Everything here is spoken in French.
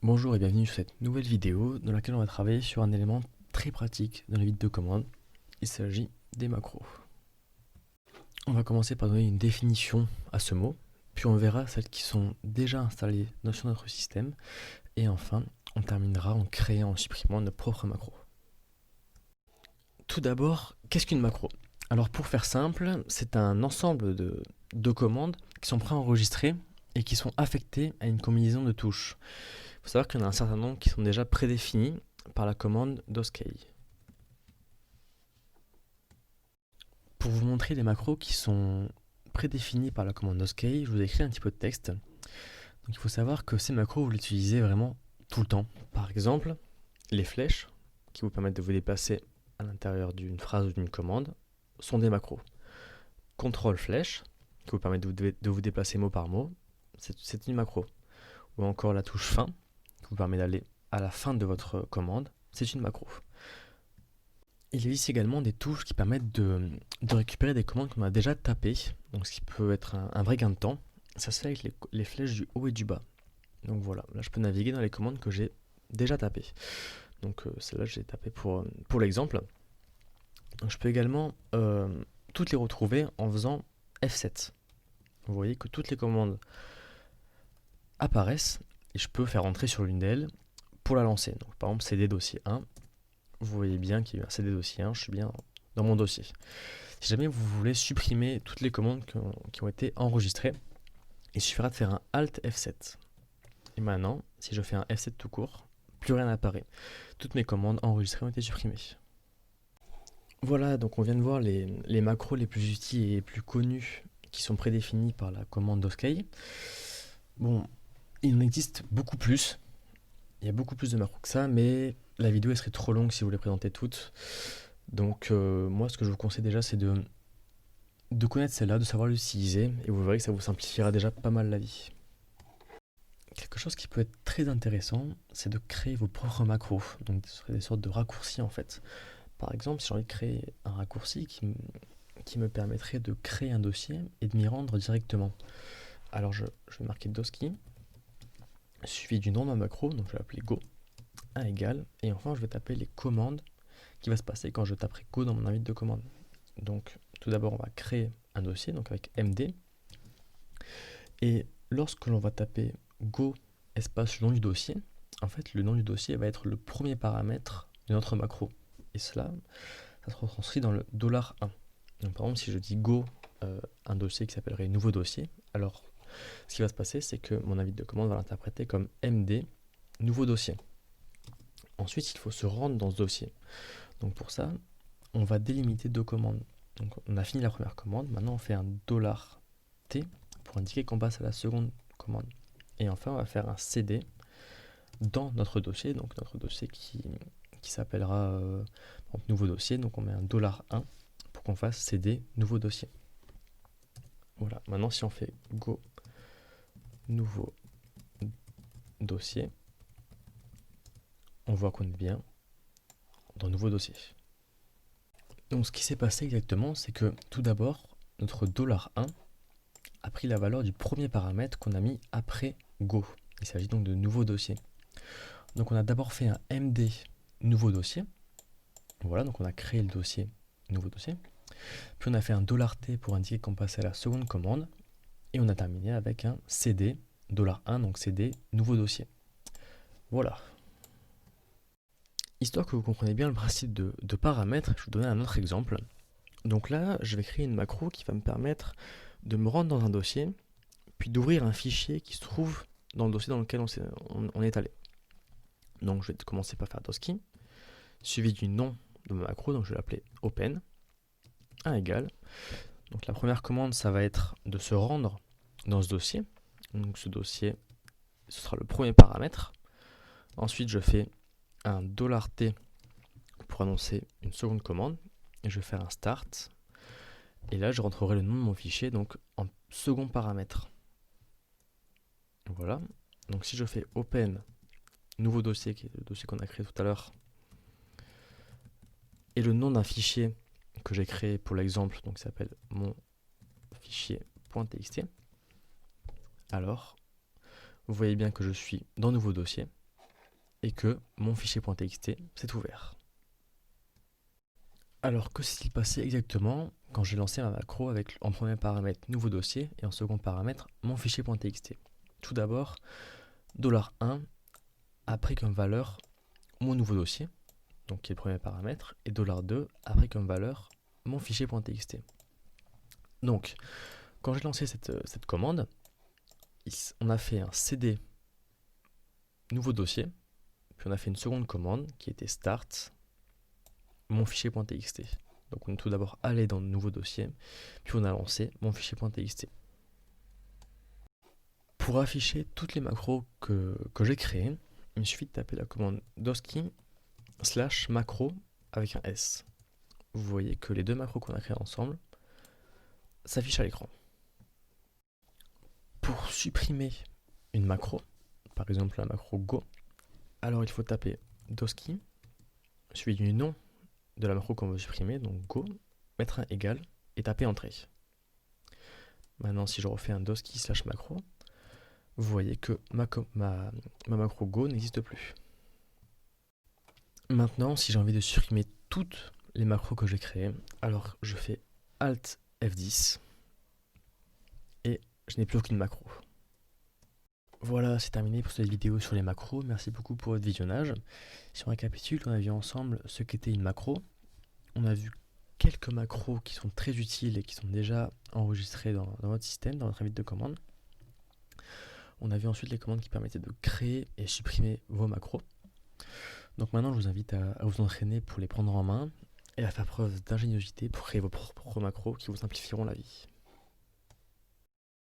Bonjour et bienvenue sur cette nouvelle vidéo dans laquelle on va travailler sur un élément très pratique dans la vie de commande. Il s'agit des macros. On va commencer par donner une définition à ce mot, puis on verra celles qui sont déjà installées sur notre système, et enfin on terminera en créant, en supprimant nos propres macros. Tout d'abord, qu'est-ce qu'une macro? Alors pour faire simple, c'est un ensemble de commandes qui sont préenregistrées et qui sont affectées à une combinaison de touches. Il faut savoir qu'il y en a un certain nombre qui sont déjà prédéfinis par la commande doskey. Pour vous montrer les macros qui sont prédéfinis par la commande doskey, je vous ai écrit un petit peu de texte. Donc il faut savoir que ces macros, vous les utilisez vraiment tout le temps. Par exemple, les flèches, qui vous permettent de vous déplacer à l'intérieur d'une phrase ou d'une commande, sont des macros. Contrôle flèche, qui vous permet de vous déplacer mot par mot, c'est une macro. Ou encore la touche fin, qui vous permet d'aller à la fin de votre commande, c'est une macro. Il existe également des touches qui permettent de récupérer des commandes qu'on a déjà tapées, donc ce qui peut être un vrai gain de temps. Ça se fait avec les flèches du haut et du bas. Donc voilà, là je peux naviguer dans les commandes que j'ai déjà tapées. Donc celle-là j'ai tapé pour l'exemple. Je peux également toutes les retrouver en faisant F7. Vous voyez que toutes les commandes apparaissent et je peux faire entrer sur l'une d'elles pour la lancer. Donc par exemple CD dossier 1, vous voyez bien qu'il y a eu un CD dossier 1, je suis bien dans mon dossier. Si jamais vous voulez supprimer toutes les commandes qui ont été enregistrées, il suffira de faire un Alt F7. Et maintenant, si je fais un F7 tout court, plus rien n'apparaît. Toutes mes commandes enregistrées ont été supprimées. Voilà, donc on vient de voir les macros les plus utiles et les plus connus qui sont prédéfinis par la commande doskey. Bon, il en existe beaucoup plus. Il y a beaucoup plus de macros que ça, mais la vidéo elle serait trop longue si vous les présentez toutes. Donc moi ce que je vous conseille déjà c'est de connaître celle-là, de savoir l'utiliser, et vous verrez que ça vous simplifiera déjà pas mal la vie. Quelque chose qui peut être très intéressant, c'est de créer vos propres macros, donc ce serait des sortes de raccourcis en fait. Par exemple, si j'ai envie de créer un raccourci qui me permettrait de créer un dossier et de m'y rendre directement. Alors je vais marquer doski, suivi du nom de ma macro, donc je vais l'appeler go, à égal, et enfin je vais taper les commandes qui va se passer quand je taperai go dans mon invite de commande. Donc tout d'abord on va créer un dossier, donc avec md, et lorsque l'on va taper go espace le nom du dossier, en fait le nom du dossier va être le premier paramètre de notre macro. Et cela, ça se retranscrit dans le $1. Donc par exemple si je dis go un dossier qui s'appellerait nouveau dossier, alors ce qui va se passer c'est que mon invite de commande va l'interpréter comme md nouveau dossier. Ensuite il faut se rendre dans ce dossier. Donc pour ça, on va délimiter deux commandes. Donc on a fini la première commande, maintenant on fait un $T pour indiquer qu'on passe à la seconde commande. Et enfin on va faire un CD dans notre dossier, donc notre dossier qui s'appellera nouveau dossier, donc on met un $1 pour qu'on fasse CD nouveau dossier. Voilà, maintenant si on fait go nouveau dossier, on voit qu'on est bien dans nouveau dossier. Donc ce qui s'est passé exactement, c'est que tout d'abord, notre $1 a pris la valeur du premier paramètre qu'on a mis après go. Il s'agit donc de nouveau dossier. Donc on a d'abord fait un md nouveau dossier. Voilà, donc on a créé le dossier nouveau dossier. Puis on a fait un $T pour indiquer qu'on passait à la seconde commande. Et on a terminé avec un cd $1, donc cd nouveau dossier. Voilà. Histoire que vous compreniez bien le principe de paramètres, je vais vous donner un autre exemple. Donc là, je vais créer une macro qui va me permettre de me rendre dans un dossier, puis d'ouvrir un fichier qui se trouve dans le dossier dans lequel on est allé. Donc je vais commencer par faire doski, suivi du nom de ma macro, donc je vais l'appeler open, à égal. Donc la première commande, ça va être de se rendre dans ce dossier. Donc ce dossier, ce sera le premier paramètre. Ensuite, je fais un $T pour annoncer une seconde commande. Et je vais faire un start. Et là, je rentrerai le nom de mon fichier donc en second paramètre. Voilà. Donc si je fais open nouveau dossier, qui est le dossier qu'on a créé tout à l'heure, et le nom d'un fichier que j'ai créé pour l'exemple, donc qui s'appelle mon fichier.txt, alors vous voyez bien que je suis dans nouveau dossier. et que mon fichier .txt s'est ouvert. Alors que s'est-il passé exactement quand j'ai lancé ma macro avec en premier paramètre nouveau dossier et en second paramètre mon fichier .txt? Tout d'abord, $1 a pris comme valeur mon nouveau dossier, donc qui est le premier paramètre, et $2 a pris comme valeur mon fichier .txt. Donc, quand j'ai lancé cette commande, on a fait un cd nouveau dossier, puis on a fait une seconde commande qui était start mon fichier .txt. Donc on est tout d'abord allé dans le nouveau dossier, puis on a lancé mon fichier .txt. Pour afficher toutes les macros que j'ai créées, il me suffit de taper la commande doski/macro avec un S. Vous voyez que les deux macros qu'on a créés ensemble s'affichent à l'écran. Pour supprimer une macro, par exemple la macro Go, alors il faut taper doski, suivi du nom de la macro qu'on veut supprimer, donc Go, mettre un égal et taper Entrée. Maintenant, si je refais un doski/macro, vous voyez que ma macro Go n'existe plus. Maintenant, si j'ai envie de supprimer toutes les macros que j'ai créées, alors je fais Alt F10 et je n'ai plus aucune macro. Voilà, c'est terminé pour cette vidéo sur les macros. Merci beaucoup pour votre visionnage. Si on récapitule, on a vu ensemble ce qu'était une macro. On a vu quelques macros qui sont très utiles et qui sont déjà enregistrés dans votre système, dans votre invite de commande. On a vu ensuite les commandes qui permettaient de créer et supprimer vos macros. Donc maintenant, je vous invite à vous entraîner pour les prendre en main et à faire preuve d'ingéniosité pour créer vos propres macros qui vous simplifieront la vie.